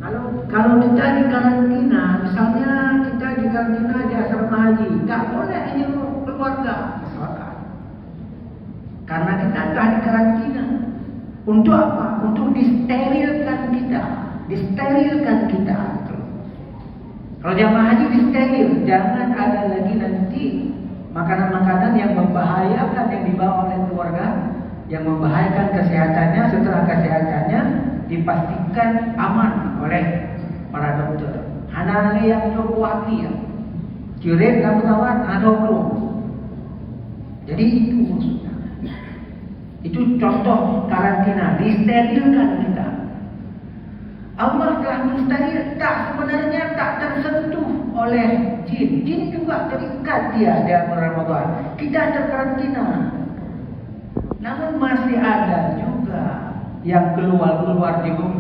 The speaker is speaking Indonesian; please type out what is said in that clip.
Kalau kita di karantina, misalnya kita di karantina di asrama haji, nggak boleh jenguk keluarga misalkan. Karena kita nggak di karantina. Untuk apa? Untuk disterilkan kita. Kalau jamaah haji disteril, jangan ada lagi nanti makanan-makanan yang membahayakan yang dibawa oleh keluarga, yang membahayakan kesehatannya. Setelah kesehatannya dipastikan aman oleh para dokter. Hanali yang Jokowi ya, kirim kawan-kawan ada belum? Jadi itu maksudnya. Itu contoh karantina, disterilkan kita. Allah telah mensteril, sebenarnya tak tersentuh oleh jin. Jin juga terikat dia dalam Ramadan. Kita terkarantina. Namun masih ada juga yang keluar jenguk